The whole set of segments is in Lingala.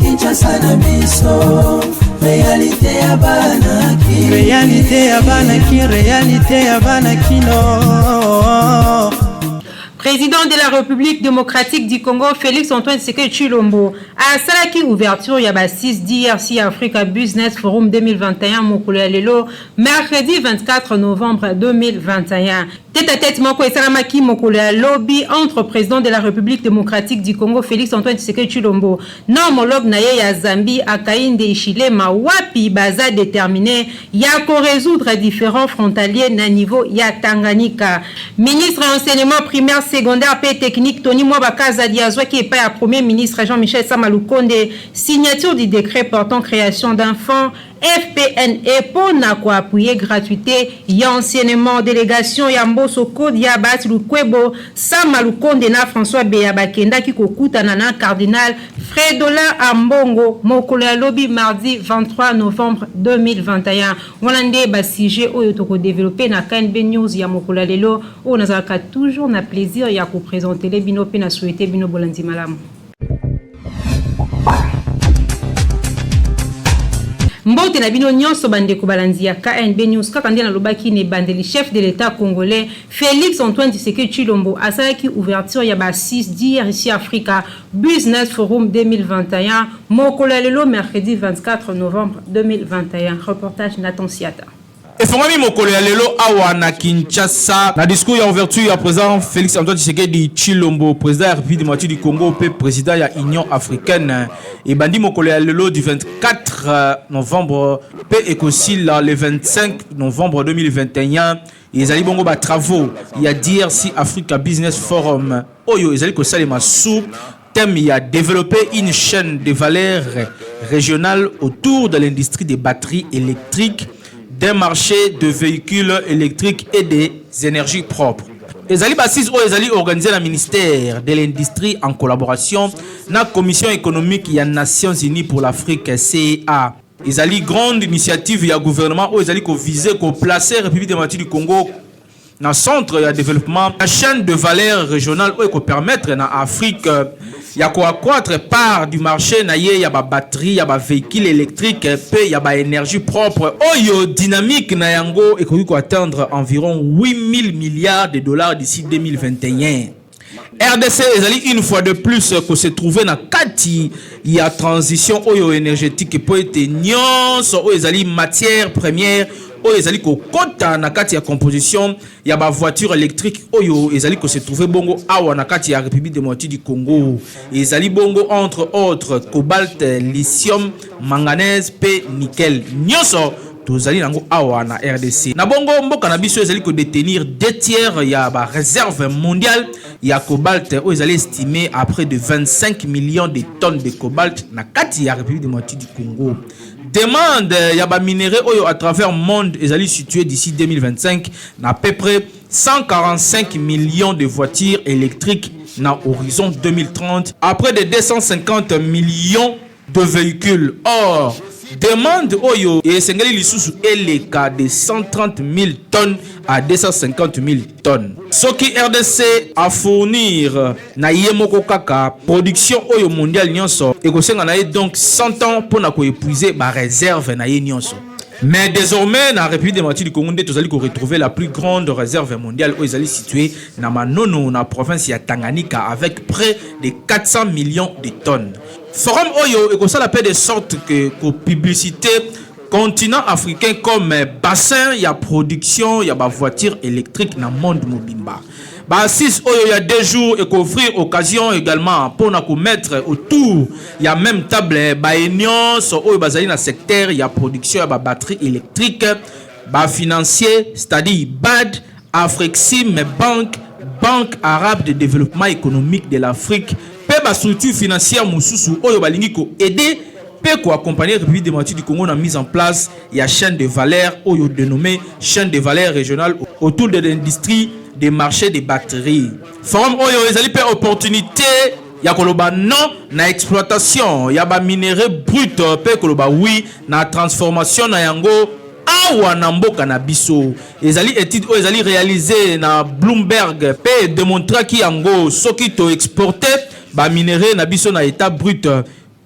Kinshasa na biso réalité ya banaki réalité ya banakino. Président de la République démocratique du Congo, Félix Antoine Tshisekedi Tshilombo, a salaki ouverture ya ba 6 DRC Africa Business Forum 2021 mokolo ya lelo mercredi 24 novembre 2021. Tête-à-tête moko esalamaki mokolo ya lobby entre président de la République démocratique du Congo Félix Antoine Tshisekedi Tshilombo na homologue na ye ya Zambie Hakainde Hichilema wapi baza déterminé ya ko résoudre différents frontaliers na niveau ya Tanganyika. Ministre enseignement primaire secondaire et technique Tony Mwabakaza Diazwa qui est pas à premier ministre Jean-Michel Samalukonde signature du décret portant création d'un fonds FPNE pour appuyer gratuité et enseignement délégation Yamboso Code Yabat Lukwebo Samalukonde na François Beyabakenda qui kokuta nana cardinal Fredola Ambongo mokolo ya lobby mardi 23 novembre 2021. Wanande ba sujet oyo toko développer na KNB News ya mokolo lelo o nazaka toujours na plaisir ya ko présenter les bino pe na souhaiter bino bolandi malamu. Mbote na bino nyonso bandeko balanzi ya KNB News kaka ndena lobaki ne bandeli chef de l'État congolais Félix Antoine Tshisekedi Tshilombo asalaki ouverture ya ba 6 DRC Africa Business Forum 2021 mokolo lelo mercredi 24 novembre 2021. Reportage Nathan Siata. Et Fongami mokolo ya lelo awa na Kinshasa na discours ya ouverture ya président Félix Antoine Tshisekedi Tshilombo président de la République démocratique du Congo pe président ya Union africaine et bandi mokolo ya lelo du 24 novembre pe ekosi le 25 novembre 2021 ezali bongo ba travaux ya DRC Africa Business Forum oyo ezali ko salema sous thème il a développé une chaîne de valeur régionale autour de l'industrie des batteries électriques, d'un marché de véhicules électriques et des énergies propres. Les Ali Bassis ont organisé le ministère de l'Industrie en collaboration avec la Commission économique des Nations Unies pour l'Afrique CEA. Les Ali grande initiative du gouvernement où ils allaient viser à placer la République démocratique du Congo dans le centre de développement, la chaîne de valeur régionale où il permettre à l'Afrique accroître part du marché na ye ya ba batterie ya ba véhicule électrique pe ya ba énergie propre oyo dynamique na yango ekoki ko atteindre environ 8 000 milliards de dollars d'ici 2021. RDC ezali une fois de plus que se trouver na kati ya transition oyo énergétique po ete nyonso oyo ezali matière première oyo ezali ko kota na kati ya composition ya ba voiture électrique oyo ezali ko se trouver bongo awa na kati ya République démocratique du Congo ezali bongo entre autres cobalt, lithium, manganèse pe nickel nyonso tozali nango awa na RDC na bongo mboka na biso ezali ko détenir 2/3 ya ba réserve mondiale ya cobalt oyo ezali estimé à près de 25 millions de tonnes de cobalt na kati ya République démocratique du Congo. Demande ya ba minerai oyo à travers le monde ezali situé d'ici 2025 na à peu près 145 millions de voitures électriques na horizon 2030 après de 250 millions de véhicules. Or demande oyo et sengeli lisusu eleka de 130 000 tonnes à 250 000 tonnes. Ce qui RDC a fournir na yemoko kaka production oyo mondiale nyonso et ko senga na donc 100 ans pour na ko épuiser ba réserve na ye nyonso. Mais désormais, dans la République démocratique du Congo, nous allons retrouver la plus grande réserve mondiale où ils allaient située dans Manono, dans la province de Tanganyika, avec près de 400 millions de tonnes. Forum Oyo est comme ça la paix de sorte que publicité continent africain comme bassin, il y a production, il y a voiture électrique dans le monde mobimba. Bassis Oyo il y a 2 jours et qu'offrir occasion également pour nous mettre autour il y a même table baignon so Oyo bazali dans secteur il y a production il y a batterie électrique ba financier c'est-à-dire BAD Afrixim banque arabe de développement économique de l'Afrique pe ba structure financière mususu Oyo balingi ko aider peut accompagner la République démocratique du Congo dans la mise en place il y a chaîne de valeur Oyo dénommé chaîne de valeur régionale autour de l'industrie des marchés des batteries. Forum Oyo ezali pe opportunité ya koloba non na exploitation ya ba minerai brut pe koloba oui na transformation na yango awa na mboka na biso. Ezali étude o ezali réalisé na Bloomberg pe démontra ki yango soki to exporter ba minerai na biso na état brut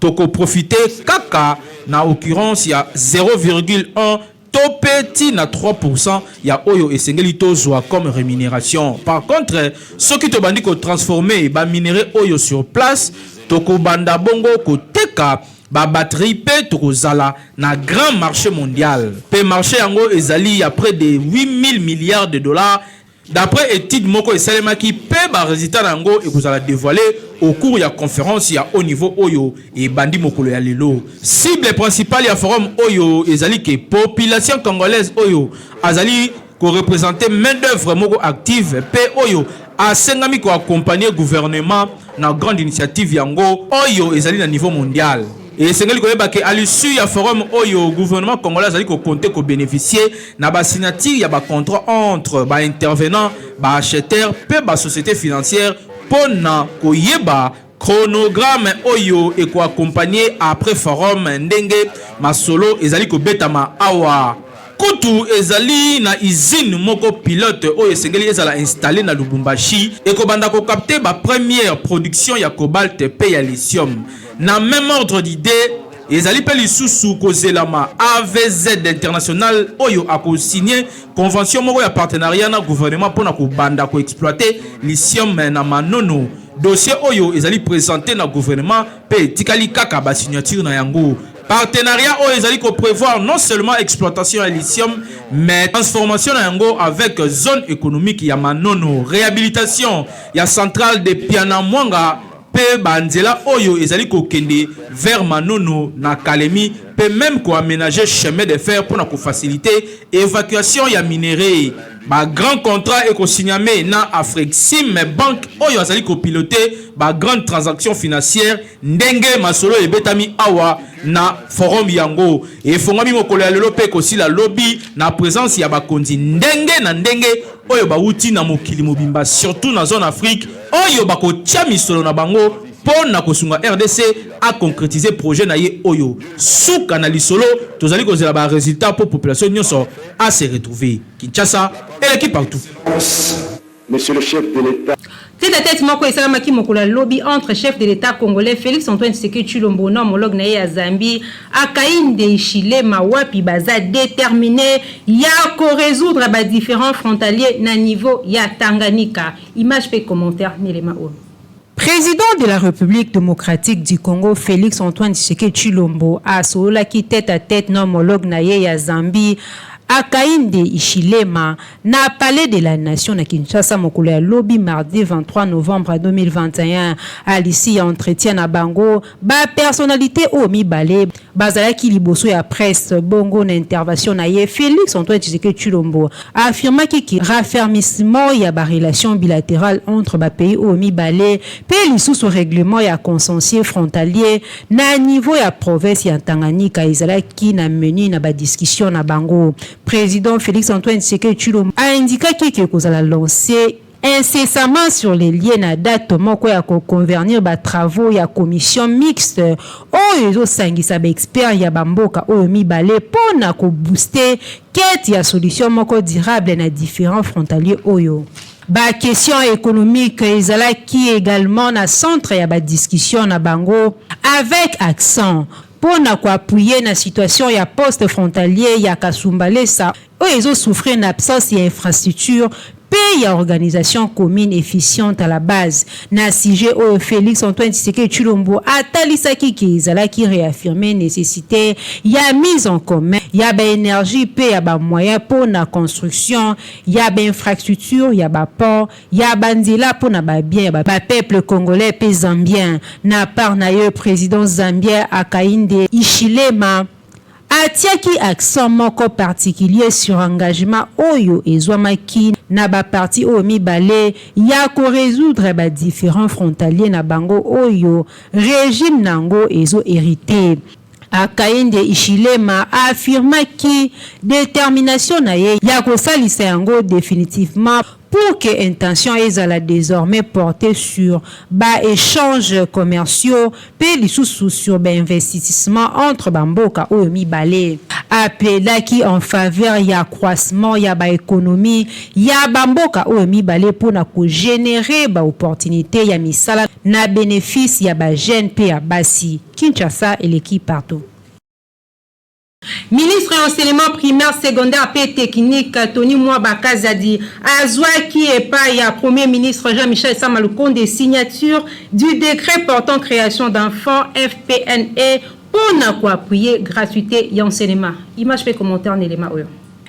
toko profiter kaka na occurrence ya 0,1 topeti na 3% ya oyo esengeli tozwa comme rémunération. Par contre, soki to bandi ko transformer ba minerai oyo sur place toko banda bongo ko teka ba batterie pe tokozala na grand marché mondial. Pe marché yango ezali ya près de 8 000 milliards de dollars. D'après étude moko esalemaki pe ba résultat nango ekozala dévoilé au cours ya conférence ya haut niveau oyo et bandi mokolo ya lelo. Cible principale ya forum oyo ezali ke population congolaise oyo azali ko représenter main d'œuvre moko active pe oyo asengami ko accompagner gouvernement na grande initiative yango oyo ezali na niveau mondial. Et c'est que à l'issue ya forum oyo gouvernement congolais azali ko compter ko bénéficier na ba signature ya ba contrat entre ba intervenant, ba acheteur pe ba société financière pona ko yeba chronogramme oyo et ko accompagner après forum ndenge masolo ezali ko betama awa. Kutu ezali na usine moko pilote oyo esengeli ezala installé na Lubumbashi et ko banda ko capter ba première production ya cobalt pe ya lithium. Na même ordre d'idée, ezali pe lisusu kozelama AVZ international oyo ako signé convention moko ya partenariat na gouvernement pona ko banda ko exploiter lithium na manono. Dossier oyo ezali présenté na gouvernement pe tikali kaka ba signature na yango. Partenariat oyo ezali ko prévoir non seulement exploitation ya lithium mais transformation na yango avec zone économique ya manono, réhabilitation ya centrale de Pianamwanga pe banzela oyo ezali ko kende vers Manono na Kalemi pe même ko aménager chemin de fer pour na ko faciliter évacuation ya minerai. Ba grand contrat et ko signamé na Afrixim banque oyo azali ko piloter ba grande transaction financière ndenge masolo ebetami awa na forum yango et fongami mokolo ya lelo pe ko sila lobby na présence ya bakonzi ndenge na ndenge oyo ba wuti na mokili mobimba surtout na zone Afrique oyo bako tia misolo na bango pour na kosunga RDC a concrétiser projet na ye oyo suka na lisolo tozali kozela ba résultat pour population nyonso à se retrouver. Kinshasa et l'équipe partout. Monsieur le chef de l'État. Tête à tête moko esalamaki mokolo ya lobby entre chef de l'État congolais Félix Antoine Tshisekedi Tshilombo na homologue na ye ya Zambie Akainde Hichilema wapi baza déterminé ya ko résoudre ba différents frontaliers na niveau ya Tanganyika. Image pe commentaire Nilema O. Président de la République démocratique du Congo, Félix Antoine Tshisekedi Tshilombo a solaki tête à tête na homologue na ye ya Zambie Akainde Hichilema na palais de la nation na Kinshasa mokolo ya lobby mardi 23 novembre 2021 à l'issue ya entretien na bango ba personnalité o mibale bazalaki liboso ya presse bongo na intervention na ye Félix Antoine Tshisekedi Tshilombo a affirmé ki raffermissement ya ba relation bilatérale entre ba pays o mibale pe lisusu règlement ya consensus frontalier na niveau ya province ya Tanganyika ezalaki na menu na ba discussion na bango. Président Félix Antoine Tshisekedi Tshilombo a indiqué qu'il allait lancer incessamment sur les liens na date moko ya ko convenir ba travaux ya commission mixte oyo ezosangisa ba expert ya bamboka oyo mibale pona ko booster quête ya solution moko durable na différents frontaliers oyo. Ba question économique ezalaki également na centre ya ba discussion na bango avec accent pour appuyer na situation ya poste frontalier ya Kasumbalesa où ils ont souffert une absence d'infrastructure pays à organisation commune efficiente à la base. Na sujet au Félix Antoine Tshisekedi Tshilombo atalisaki kizala qui réaffirmer nécessité ya mise en commun ya ba énergie pe ya ba moyen pour na construction ya ba infrastructure ya ba port ya banzela pour na ba bien ya ba peuple congolais pe zambien na part na yo président zambien Akainde Hichilema atiaki accent moko particulier sur engagement oyo ezwamaki na ba parti o mibale ya ko résoudre ba différents frontaliers na bango oyo régime nango ezo hérité. Akainde Hichilema affirma ki détermination na ye ya ko salisa yango définitivement pour que intention ezala désormais portée sur échanges commerciaux pe lisusu sur investissement entre bamboka oyo mibale. Appelaki en faveur ya accroissement ya économie ya bamboka oyo mibale pour na ko générer opportunité ya misala na bénéfice ya jeune pe ya basi. Kinshasa et l'équipe partout. Ministre enseignement primaire, secondaire et technique Tony Mwaba Kazadi Azwa qui est pas il y a premier ministre Jean-Michel Sama Lukonde signature du décret portant création d'enfants FPNE pour appuyer gratuité et enseignement. Image fait commentaire en élément.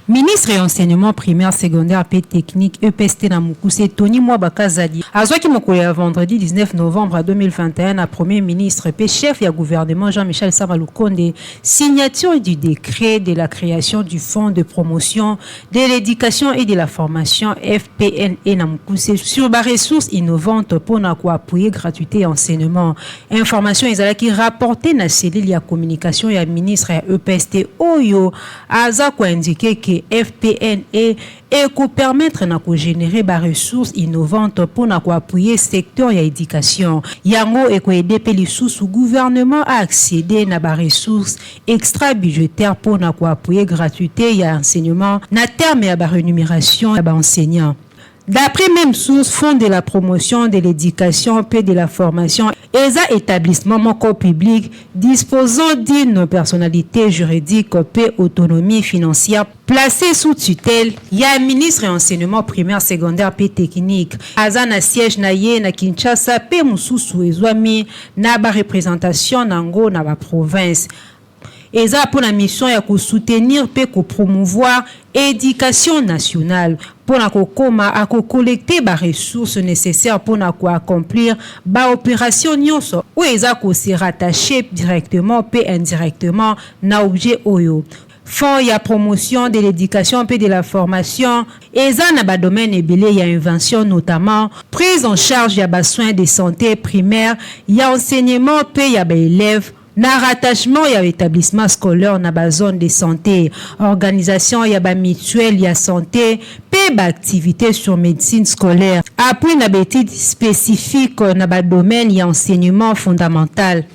Ministre et enseignement primaire, secondaire et technique EPST na Mukuse Tony Mwaba Kazadi azwa ki mokoya vendredi 19 novembre 2021 à premier ministre et chef du gouvernement Jean-Michel Sama Lukonde signature du décret de la création du fonds de promotion de l'éducation et de la formation FPNE na Mukuse sur des ressources innovantes pour appuyer gratuité et enseignement. Information ezala ki rapporté na cellule ya communication ya ministre ya EPST Oyo aza ko indiquer que FPNE et qu'on permettre de générer des ressources innovantes pour appuyer le secteur de l'éducation. Yango et qu'on aider les sous gouvernement à accéder à des ressources extra budgétaires pour appuyer gratuité et enseignement, na terme à la rémunération des enseignants. D'après même source, Fonds de la promotion de l'éducation et de la formation, et établissement moko public disposant d'une personnalité juridique et autonomie financière placée sous tutelle, il y a un ministre de l'enseignement primaire, secondaire et technique. Azana siège na ye na Kinshasa pe mususu ezwami na ba représentation nango na ba province. Eza pour la mission ya ko soutenir pe ko promouvoir éducation nationale pour na ko koma a ko collecter ba ressources nécessaires pour na ko accomplir ba opération nyonso ou eza ko se rattacher directement pe indirectement na objet oyo. Fonds ya promotion de l'éducation et de la formation eza na ba domaine ebele ya invention notamment prise en charge ya ba soins de santé primaire ya enseignement pe ya ba élèves na rattachement ya établissement scolaire na ba zone de santé, organisation ya ba mutuelle ya santé, pe ba activité sur médecine scolaire, appui na études spécifiques na ba domaine ya enseignement fondamental,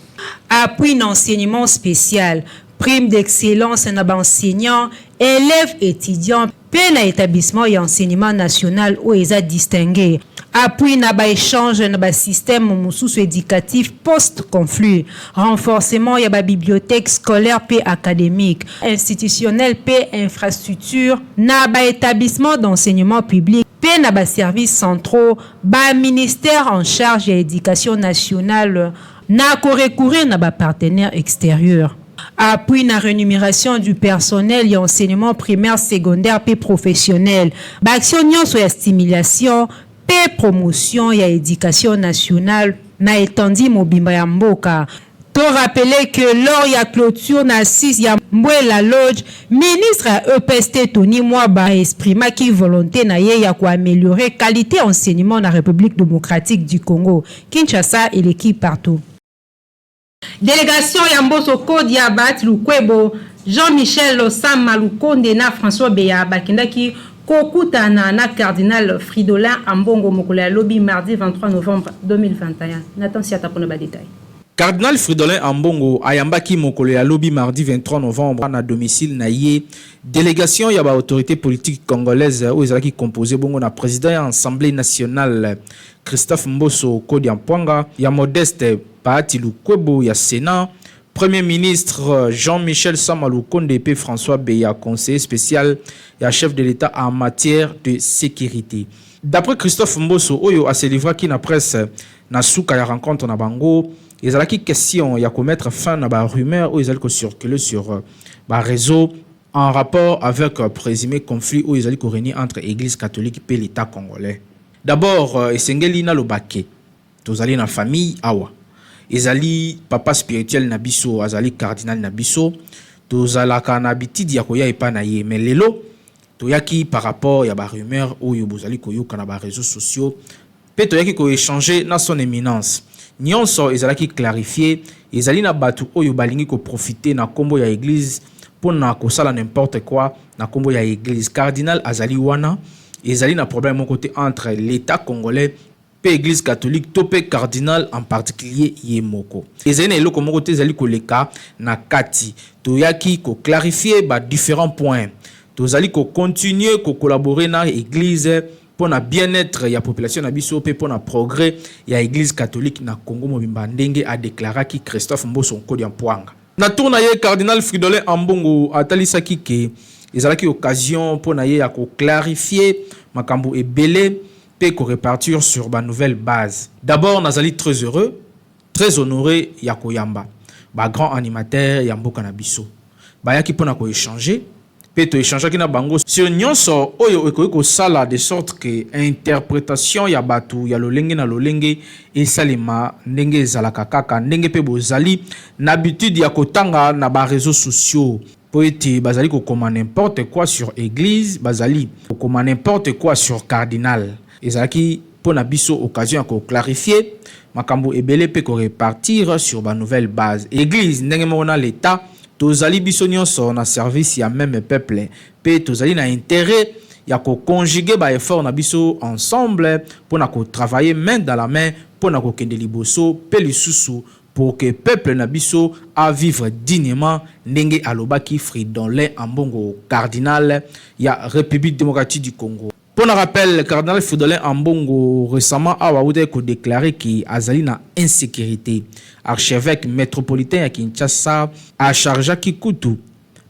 appui na enseignement spécial, prime d'excellence na ba enseignants, élèves étudiants, pe na établissement ya enseignement national ou eza distingué. Appui na ba échange na ba système mususu éducatif post-conflit, renforcement ya ba bibliothèque scolaire pe académique, institutionnel pe infrastructure na ba établissement d'enseignement public pe na ba services centraux, ba ministère en charge de l'éducation nationale na ko recourir na ba partenaires extérieurs. Appui na rémunération du personnel et enseignement primaire, secondaire et professionnel. Ba action nyonso ya stimulation pe promotion ya éducation nationale na étendi mobimba ya mboka. To rappeler que lors ya clôture na 6 ya Mbwela Lodge, ministre à EPST Tony Mwaba exprima ki volonté na ye ya ko améliorer qualité enseignement na République démocratique du Congo. Kinshasa et l'équipe partout. Délégation Yamboso Kodi Abat Lukwebo, Jean-Michel Sama Lukonde na François Beya Bakindaki kokutana na cardinal Fridolin Ambongo Mokolo Lobby mardi 23 novembre 2021. Nathan Siata pour le détail. Cardinal Fridolin Ambongo ayambaki mokolo ya Lobby mardi 23 novembre na domicile na ye délégation ya ba autorité politique congolaise ou ezalaki composé bongo na président ya Assemblée nationale Christophe Mboso Kodi Ampwanga ya Modeste Paati Lukwebo ya Sénat, Premier ministre Jean-Michel Sama Lukonde et François Beya, conseiller spécial et chef de l'État en matière de sécurité. D'après Christophe Mboso, Oyo a se livré qui na presse na souka ya rencontre na bango, ils ont qui question ya ko mettre fin à ba rumeur ou ils ont circuler sur ba réseau en rapport avec présumé conflit où ils ont régner entre Église catholique et l'État congolais. D'abord, esengeli na lobake. Tozali na famille awa. Ezali papa spirituel na biso, azali cardinal na biso, tozalaka na habitude ya koya epa na ye, mais lelo toyaki par rapport ya ba rumeur oyo bozali koyoka na ba réseaux sociaux, pe toyaki ko échanger na son éminence. Nyonso ezalaki clarifier, ezali na batu oyo balingi ko profiter na kombo ya église pour na ko sala n'importe quoi na kombo ya église. Cardinal azali wana ezali na problème mon côté entre l'État congolais pe église catholique to pe cardinal en particulier yemoko. Ezali na eloko moko te ezali koleka na kati toyaki ko clarifier ba différents points. Tozali ko continuer ko collaborer na église pour na bien-être ya population na biso pe pour na progrès ya église catholique na Congo mobimba ndenge a déclaré ki Christophe Mboso Nkodi Mpuanga. Na tourna ye cardinal Fridolin Ambongo atalisaki ke ezalaki occasion pour na ye ya ko clarifier makambo ebele pe ko répartir sur ba nouvelle base. D'abord nazali très heureux, très honoré ya koyamba ba grand animateur ya mboka na biso. Ba yaki pona ko échanger pe to échanger ki na bango sur nyonso oyo ekoki sala de sorte que interprétation ya batu ya lolenge na lolenge esalema ndenge ezalaka kaka ndenge pe bozali na habitude ya kotanga na ba réseaux sociaux. Poeti bazali kokoma n'importe quoi sur église, bazali kokoma n'importe quoi sur cardinal. Ezalaki pona biso occasion ko clarifier makambo ebele pe ko répartir sur ba nouvelle base. Église ndenge mona l'état tozali biso nyonso na service ya même peuple pe tozali na intérêt ya ko conjuguer ba effort na biso ensemble pona ko travailler main dans la main pona ko kende liboso pe lisusu pour que peuple nabiso a vivre dignement ndenge alobaki Fridolin Ambongo cardinal ya République démocratique du Congo. Pour le rappel, cardinal Fridolin Ambongo récemment a déclaré qu'il azali na insécurité. Archevêque métropolitain à Kinshasa a chargé Kikutu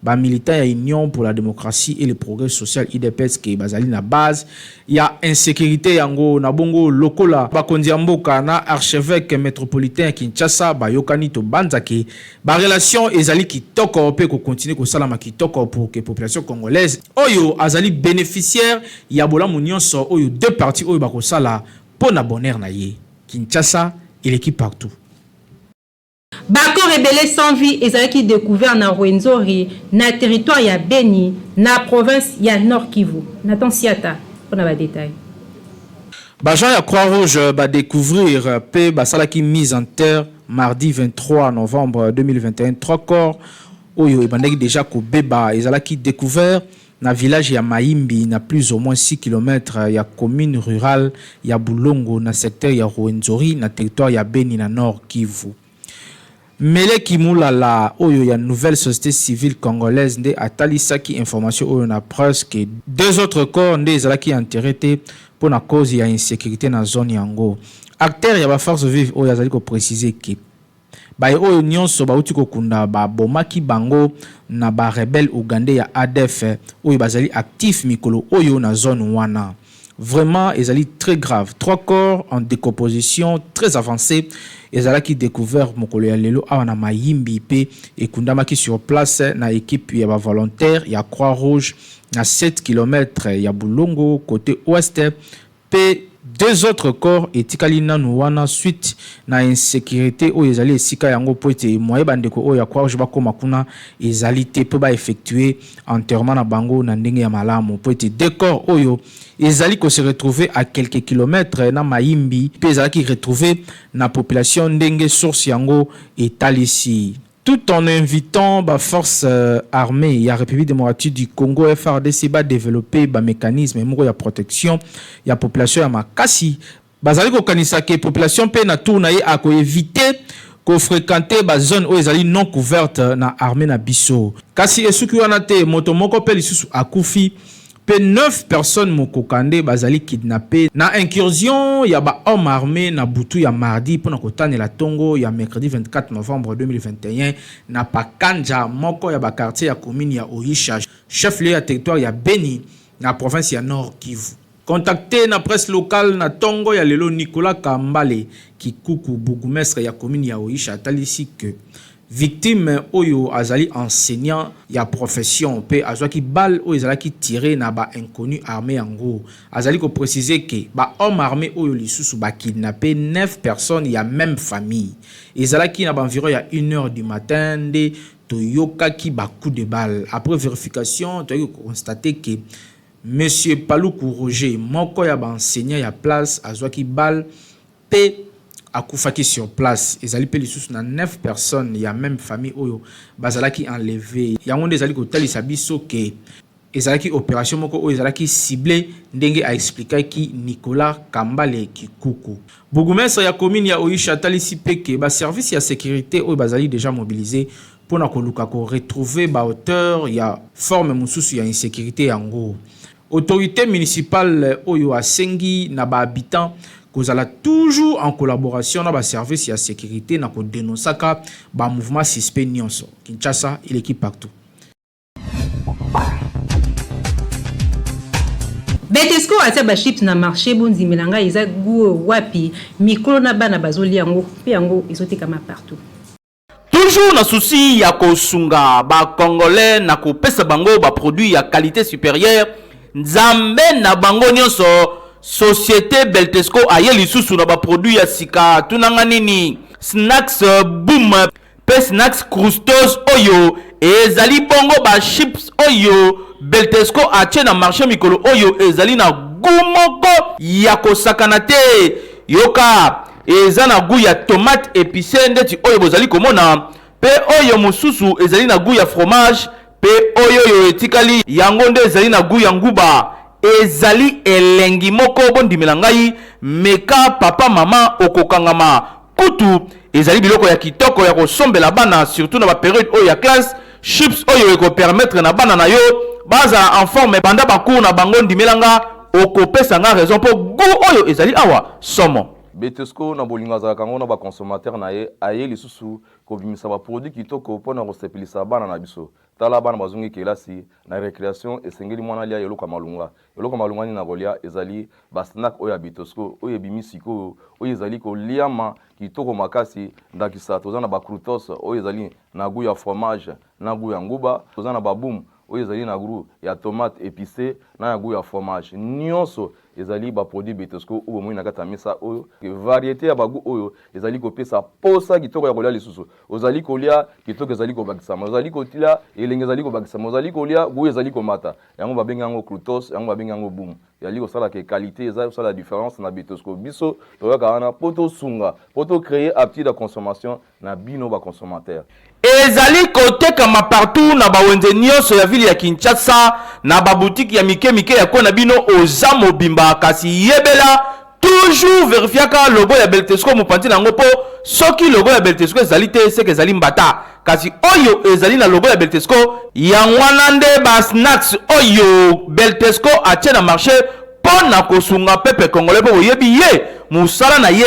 ba militant ya Union pour la démocratie et le progrès social IDPS qui bazali na base ya insécurité yango na bongo lokola bakonzi mboka na archevêque métropolitain ya Kinshasa ba yokani to banzaki ba relation ezali kitoko pe ko continuer ko salama kitoko pour que population congolaise oyo azali bénéficiaire ya bolamu nyonso oyo deux parties oyo ba ko sala pona bonheur na ye Kinshasa et l'équipe partout. Bako rebelle sans vie ezalaki découvert na Rwenzori na territoire ya Beni na province ya Nord Kivu. Nathan Siata on a ba détail. Bajan ya Croix-Rouge ba découvrir pe basalaki mise en terre mardi 23 novembre 2021 trois corps oyo ebandaki déjà ko beba ezalaki découvert na village ya Maimbi na plus ou moins 6 km ya commune rurale ya Bulongo na secteur ya Rwenzori na territoire ya Beni na Nord Kivu. Mele Kimulala oyo ya nouvelle société civile congolaise nde atalisaki information oyo na presque deux autres corps nde ezalaki enterré pour na cause ya insécurité na zone yango. Acteur ya ba force vive oyo azali ko préciser que ba oyo nyonso ba uti ko kunda ba bomaki bango na ba rebelle ougandais ya ADF oyo bazali actif mikolo oyo na zone wana. Vraiment, ils allaient très grave. Trois corps en décomposition très avancée. Ils allaient découvert Mokolo Lelo à Mayimbi et Kundamaki sur place na équipe ya volontaire, ya Croix-Rouge na 7 km ya Bulongo côté ouest p deux autres corps et tikalina nuwana suite na insécurité où ils allaient sika yango poete moye bandeko o ya Croix-Rouge bakoma kuna ezali te pe ba effectuer enterrement na bango na ndenge ya malamu poete deux corps oyo ezali ko se retrouver à quelques kilomètres na Maimbi pe ezali ki retrouver na population ndenge source yango etalisi tout en invitant la force armée et la République démocratique du Congo FARDC à développer des mécanismes de protection de la population ya makasi bazali ko kanisa que population pe na tourna à ko éviter ko fréquenter ba zone où ezali non couverte na armée na biso kasi esuki wana te moto moko pe lisusu akufi pe 9 personnes mokokande bazali kidnappé na incursion ya ba homme armé na butu ya mardi pona kotane la tongo ya mercredi 24 novembre 2021 na Pakanja moko ya ba quartier ya commune ya Oisha chef-lieu ya territoire ya Beni na province ya Nord Kivu. Contacté na presse locale na tongo ya lelo Nicolas Kambale Kikuku bourgmestre ya commune ya Oisha talisi que victime oyo azali enseignant ya profession pe azwaki balle oyo azalaki tiré na ba inconnu armé yango azali ko préciser que ba homme armé oyo lisusu ba kidnappé 9 personnes ya même famille ezalaki na ba environ ya 1h du matin de toyokaki ba coup de balle après vérification tu as constaté que monsieur Paluku Roger moko ya ba enseignant ya place azwaki balle pe akufaki sur place ezali pe lisusu na 9 personnes ya même famille oyo bazalaki enlevé yango nde ezali kotalisa biso ke ezalaki opération moko oyo ezalaki ciblé ndenge a expliqué ki Nicolas Kambale Kikuku. Bourgmestre ya commune ya Oisha talisi peke ba service ya sécurité oyo bazali déjà mobilisé pour na koluka ko retrouver ba auteur ya forme mususu ya insécurité yango. Autorité municipale oyo asengi na ba habitants kozala toujours en collaboration na ba service ya sécurité na ko dénonçaka ba mouvement suspect nyonso. Kinshasa, il équipe partout. Betesco atia ba chips na marché bonzi melanga eza goût wapi mikolo na bana bazoli yango pe yango ezotekama partout. Toujours na souci ya kosunga ba congolais na kopesa bango ba produit ya qualité supérieure nzambe na bango nyonso société Beltesco aye lisusu na ba produit ya sika tunanga nini snacks boom pe snacks crustos oyo ezali bongo ba chips oyo Beltesco atie na marché mikolo oyo ezali na gumoko ya kosakana te yoka eza na goût ya tomate épicée ndeti oyo bozali komona pe oyo mususu ezali na goût ya fromage pe oyo etikali yango nde ezali na goût ya nguba ezali elengi moko bondimela ngai meka papa mama okokangama kutu ezali biloko ya kitoko ya kosombela bana surtout na ba période oyo ya classe chips oyo eko permettre na bana na yo baza en forme banda bakour na bango ndimelanga okopesa nga raison po goût oyo ezali awa somo. Betesco na bolinga za kango na ba consommateur na ye aye lisusu ko bimisa ba produit kitoko pona ko sepelisa bana na biso tala bana bazungi kelasi na récréation esengeli mwana lia yoloka malunga ni na golia ezali ba snack oya Betesco oye bimisiko oye ezali ko liama kitoko makasi ndakisa tozana ba croutos oye ezali na goût ya fromage na goût ya nguba tozana ba boom oyo ezali na goût ya tomate épicée na goût ya fromage nyonso ezali ba produit Betesco oyo moi na kata mesa oyo variété ya ba goût oyo ezali ko pesa posa kitoko ya kolia lisusu ozali kolia kitoko ezali ko bakisama ozali kotia elenge ezali ko bakisama ozali kolia goût ezali ko mata yango ba benga yango croutos yango ba benga yango boom yali ko sala ke qualité ezali sala différence na Betesco biso toyoka wana poto sunga poto créer aptitude de consommation na bino ba consommateur ezali kotekama partout na bawenze nyonso ya ville ya Kinshasa na ba boutique ya mike ya kona bino oza mobimba kasi yebela toujours vérifiaka logo ya Beltesco mopanzi nango po soki logo ya Beltesco ezali te seke ezali mbata kasi oyo ezali na logo ya Beltesco yangwana nde ba snacks oyo Beltesco atie na marché pona kosunga peuple congolais po yebi ye musala na ye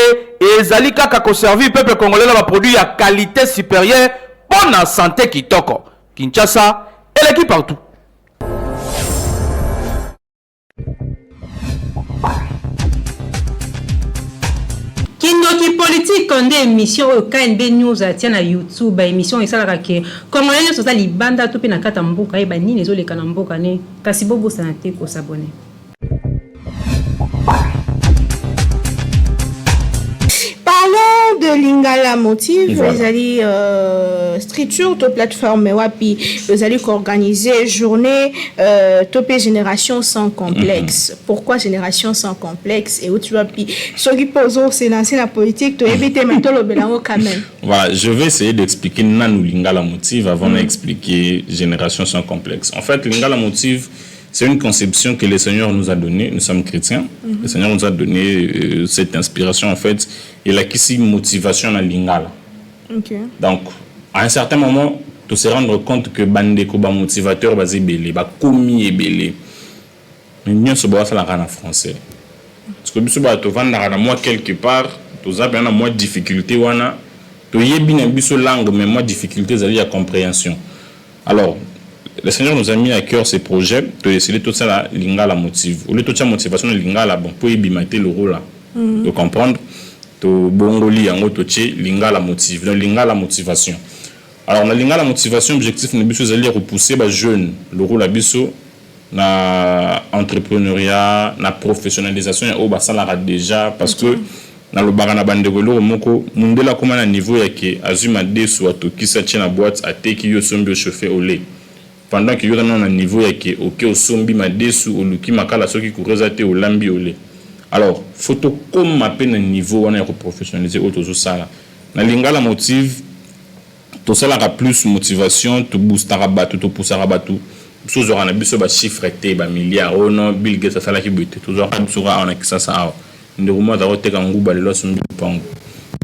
ezali kaka ko servir peuple congolais na ba produit ya qualité supérieure pour la santé kitoko. Kinshasa, elle est partout. Kindoki politique konde émission au KNB News atia na YouTube émission esalaka ke congolais nyonso za libanda to pe na kata mboka e ba nini ezoleka na mboka ne kasi bobo sana te ko s'abonner. Parlons de Lingala Motive, voilà. Vous allez structure de plateforme wapi, vous allez organiser journée topé génération sans complexe. Pourquoi génération sans complexe et où tu vas pi ceux qui posent c'est lancer la politique to éviter maintenant le belango quand même. Voilà, je vais essayer d'expliquer nanou Lingala Motive avant d'expliquer génération sans complexe. En fait, Lingala Motive c'est une conception que le Seigneur nous a donnée. Nous sommes chrétiens. Le Seigneur nous a donné cette inspiration, en fait. Il a qu'ici motivation à Lingala. Okay. Donc, à un certain moment, tu se rendre compte que Bandeko, ba motivateur, ba zébélé, ba commis est belé. Mais nous, ce bois, ça l'a en français. Parce que tu vas te vendre à moi quelque part, tu as bien moins de difficultés, tu as bien une langue, mais moins de difficultés, c'est la compréhension. Alors, le Seigneur nous a mis à cœur ces projets de décider tout ça la Lingala Motive. Au lieu de toute motivation de Lingala, bon, pour y bimater le rôle là, de comprendre, to bongoli en autre Lingala Motive, donc Lingala motivation. Alors, dans Lingala motivation, objectif nous c'est d'aller repousser les jeunes, le rôle à biso, na entrepreneuriat, na professionnalisation, et au bassin là déjà parce que dans le barana bandegolo moko mundela comme un niveau ya ke azuma desu atokisa tient la boîte à te qui yo sombi chauffé au lait. Pendant que yo dans un niveau ya ke OK au sombi ma desu au luki makala soki kureza te au lambi au lait. Alors photo comme ma peine niveau on est professionnalisé auto ça là. Na Lingala Motive tout ça là plus motivation, tout boostera batu, tout poussera batu. Sous on a biso ba chiffre té ba milliard oh non Bill Gates ça la ki buté toujours on a qui ça ndekumo za oteka nguba lelo sumbi pango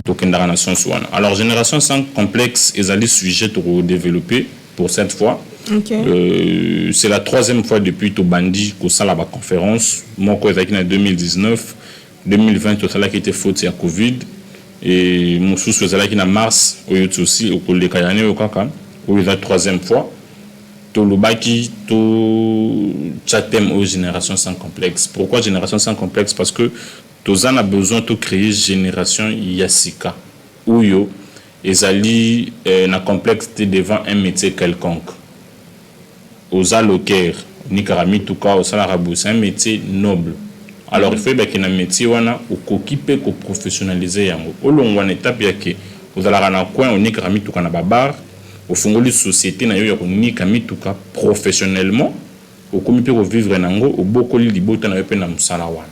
tokendara nation swana. Alors génération sans complexe ezali sujet to développer pour cette fois. Okay. C'est la 3e fois depuis to bandi ko sala ba conférence moko ezaki na 2019 2020 to sala qui était faute ya Covid et mususu ezala ki na mars oyoto aussi au koleka yane okaka ou la 3e fois to lobaki to chatem aux génération sans complexe. Pourquoi génération sans complexe? Parce que Tozan a besoin de créer génération Yassika ou yo ezali na complexe devant un métier quelconque. Oza loker ni karami tuka osala rabu, c'est un métier noble. Alors il faut que na métier wana okokipe ko professionnaliser yango. Olongwa étape yake ozala na coin oni karami tuka na babar au fongoli société na yo ya ni karami tuka professionnellement okomipe ko vivre nango obokoli libota na yo pe na musala wana.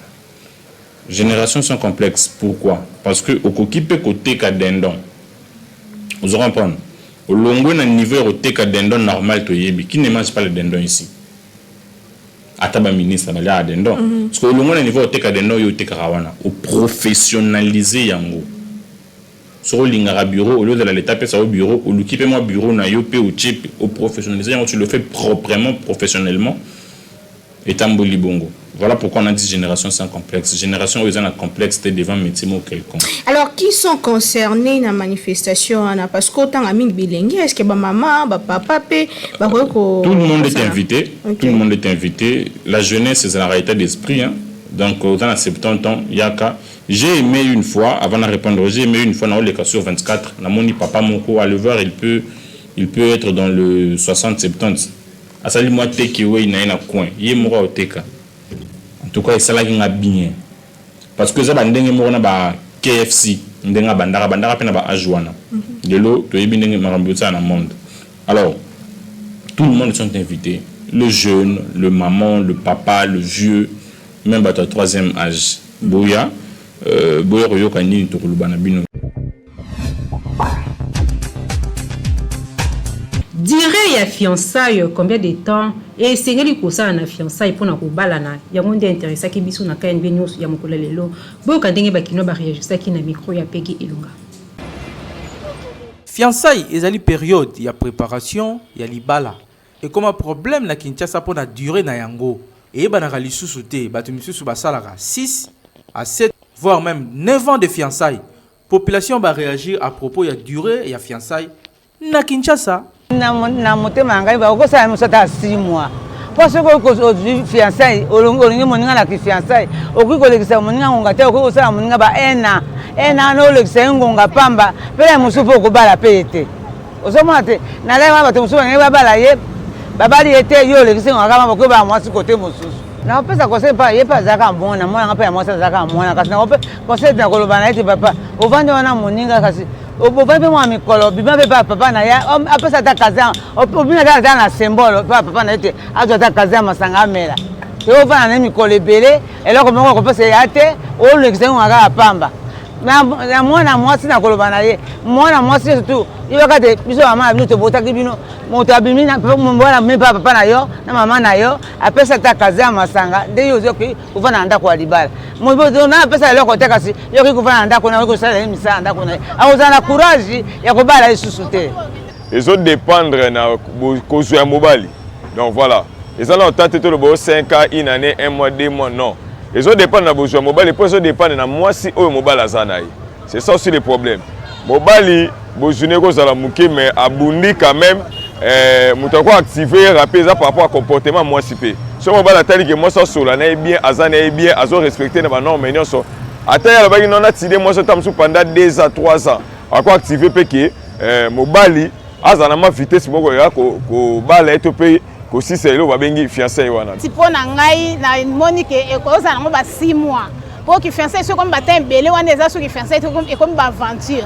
Génération sans complexe. Pourquoi? Parce que au kokipe côté kadendon. Vous allez comprendre. Au longo na niveau côté kadendon normal to yebi qui ne mange pas le dendon ici. Ataba ministre na la dendon. Parce que au longo na niveau côté kadendon yo te karawana. Au professionnaliser yango. Sur l'ingara bureau au lieu de l'étape ça au bureau au l'occupé moi bureau na yo pe au chip au professionnaliser yango tu le fais proprement professionnellement et tamboli bongo. Voilà pourquoi on a dit génération sans complexe. Génération où ils ont un complexe devant métier ou quelconque. Alors, qui sont concernés dans la manifestation? Parce qu'autant amis bilingue, est-ce que ma maman, ma papa, tout le monde est invité. Okay. Tout le monde est invité. La jeunesse, c'est la réalité d'esprit. Hein. Donc, dans les 70 ans, Yaka, j'ai aimé une fois, avant de répondre, j'ai aimé une fois dans les cas sur 24. La moni papa moko à le voir, il peut être dans le 60-70. Asali moi teki we ina ina coin. Yé moko au teka. En tout cas, ça là qui a bien. Parce que ça bandenge moko na ba KFC, ndenga bandara pe na ba ajwana. De l'eau, to yebi ndenge marambuta na monde. Alors, tout le monde sont invités. Le jeune, le maman, le papa, le vieux, même à 3e âge. Boya, boya royo kanini to kulubana bino. Durée ya fiançailles combien de temps et c'est ngeli ko ça na fiançailles pour na ko balana ya monde intéressé ki biso na KNB news ya mokolo lelo boka ndenge bakino ba réagir ki na micro ya Peggy Elunga. Fiançailles ezali période ya préparation ya libala et comme un problème na Kinshasa pour na durée na yango et banaka lisusu te batu misusu basalaka 6 à 7 voire même 9 ans de fiançailles. Population va réagir à propos ya durée ya fiançailles na Kinshasa. Na motema ngai ba ko sa musata 6 mois parce que ko fiançailles olingi moninga na fiançailles okiko lekisa moninga ngonga te okiko sa moninga ba ena no lekisa ngonga pamba pele musufu ko bala pete osoma te na lema ba musufu ngai ba bala ye babali ete yo lekisa ngonga ba ko ba mwasi kote mususu na pesa ko se pa ye pa zaka mbona mwana ngapa ya mwasi zaka mwana kasi na ko se na koloba na ete papa ovande wana moninga kasi obovembe mwa mikolo bimbe papa na ya apesa ta kaza obina ta na symbole papa na ete azo ta kaza masanga amela yo vana na mikolo ebele eloko moko ko pesa ya te o lekise ngaka pamba na mwana mwasi na koloba na ye mwana mwasi surtout iyoka te biso mama bino to botaki bino moto abimi na mbona mpa papa na yo na mama na yo apesa ta kaza masanga nde yo zoki uvana ndako ya libala mobozo na apesa eloko te kasi yo ki kuvana ndako na ko sala misa ndako na awuzana courage ya kobala isusu te les autres dépendre na kozo ya mobali donc voilà ils ont tenté tout le beau 5 ans une année 1 mois 2 mois non les autres dépendent na besoin mobali pour les autres dépendent na moi si au mobile azana c'est ça aussi le problème mobali bozune ko zala muke mais abundi quand même muto ko activer rapide par rapport à comportement moi si pe so mobile atali que moi ça sola na bien azana bien azo respecter na normes mais non so ataya la bagi non atide moi ça tamsu pendant 2 à 3 ans à quoi activer pe que mobali azana ma vitesse moko ya ko bala eto pe ko si c'est lo ba bengi fiancé wana tipo na ngai na monique e ko za na ba 6 mois pour que fiancé soit comme batin belé wana eza so que fiancé et comme ba aventure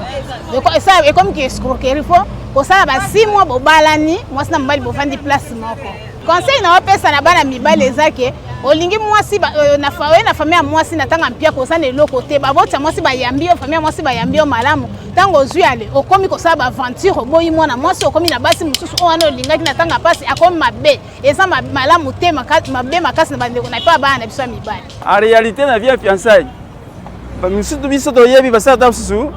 donc ça et comme que escroquerie faut ça ba 6 mois bo balani moi ça mbali bo fandi place moko conseil na pesa na bana mibale ezake olingi mwasi na famille ya mwasi na tanga mpia kosana eloko te babota mwasi bayambi yo famille ya mwasi bayambi yo malamu tango ozwi ale okomi kosala baventure oboyi mwana mwasi okomi na basi mosusu oyo wana olingaki na tanga pasi akomi mabe eza malamu te mabe makasi na bandeko na epa bana na biso ya mibali en réalité na vie ya fiançaille misusu biso toyebi basala ta mosusu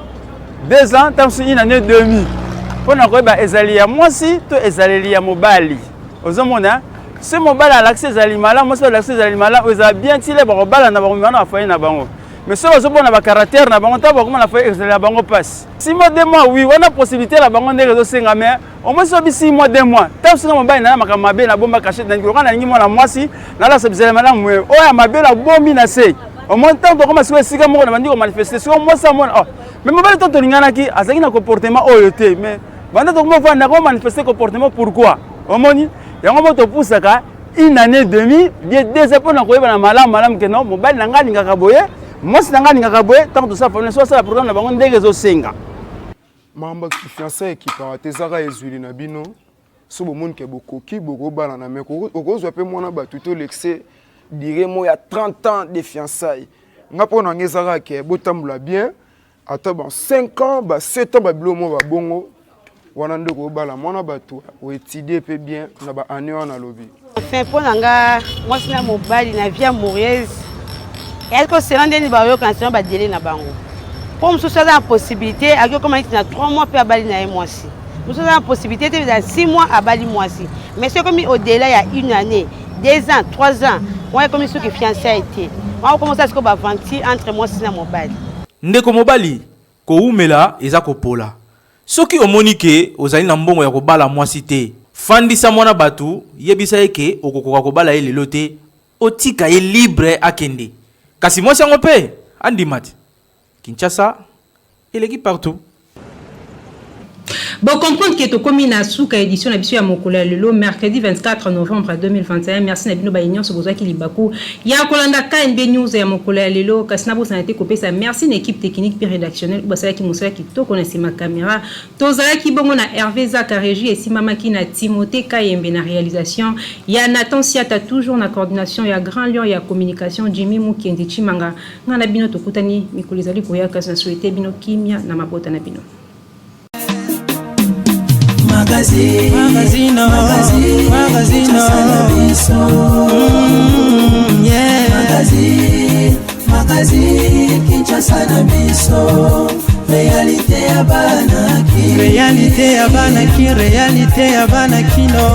2 ans ta mosusu 1 année demi mpona koyeba ezali ya mwasi to ezaleli ya mobali ozomona ce mobali alakisi ezali malamu mwasi alakisi ezali malamu ezala bien tile bakobala na bango mibana bafoye na bango mais so bazomona bacaractère na bango ntango bakoma na foye ezali na bango mpasi 6 mois 2 mois oui wana possibilité na bango ndenge ezosenga mais au moins sobi 6 mois 2 mois ntango soki mobali na makambo mabe na bomba cachette na loka nalingi mwana mwasi nalasa bizali malamu oyo ya mabe na bombi na se au moins ntango tokoma sikoyo esika moko na bandi komanifeste sikoyo mwasi amona mais mobali to tolinganaki azalaki na comportement oyo te mais banda tokoma vanda komanifeste comportement pourquoi omoni yango mo topusaka 1 année demi bien 2 ans mpona koyeba na malamu ke non mobali na ngai alingaka boye mwasi na ngai alingaka boye ntango tosala famille so asala programme na bango ndenge ezosenga makambo ya fiançaille ekipaka te ezaka ezwili na bino so bomoni ke bokoki bokobalana me okozwa mpe mwana bato to lexe dire mo ya 30 ans de fiançaille nga mpo na ngai ezaka ke botambola bien ata ba 5 ans ba 7 ans babilo mo babongo wana nde kobala mwana bato oétudie mpe bien na baannée wana alobi enfin mpo na nga mwasi na mobali na vie amoureuse eske osela ndeni bayoka na selo badele na bango mpo mosusu aza na possibilité akoki okoma neti na 3 mois mpe abali na ye mwasi mosusu aza na possibilité te na 6 mois abali mwasi mais soki ekomi au-delà ya 1 année 2 ans 3 ans wana ekomi soki fiançaille te wana okomosa sikoyo baventure entre mwasi na mobali ndeko mobali koumela eza kopola soki omoni ke ozali na mbongo ya kobala mwasi te fandisa mwana batu yebisa eke okokoka kobala ye lelo te otika ye libre akende kasi mwasi yango mpe andimati Kinshasa eleki partout. Bon, comprendre que tokomi na souka édition na biso ya mokolo ya lelo mercredi 24 novembre 2021. Merci na bino ba union so bozaki libaku ya kolanda KNB news ya mokolo ya lelo kasi na bosa na te kopesa merci na équipe technique puis rédactionnelle basala ki mosala ki toko na sima caméra tozala ki bongo na Hervé Zaka régie et simama ki na Timothée Kayembe na réalisation ya Nathan Siata toujours na coordination ya Grand Lion ya communication Jimmy Mukendi Chimanga ngana bino tokutani mikolo ezali koya kasi na souhaiter bino kimia na mabota na bino. Magazino Kinshasa na biso réalité ya banaki réalité ya banaki kino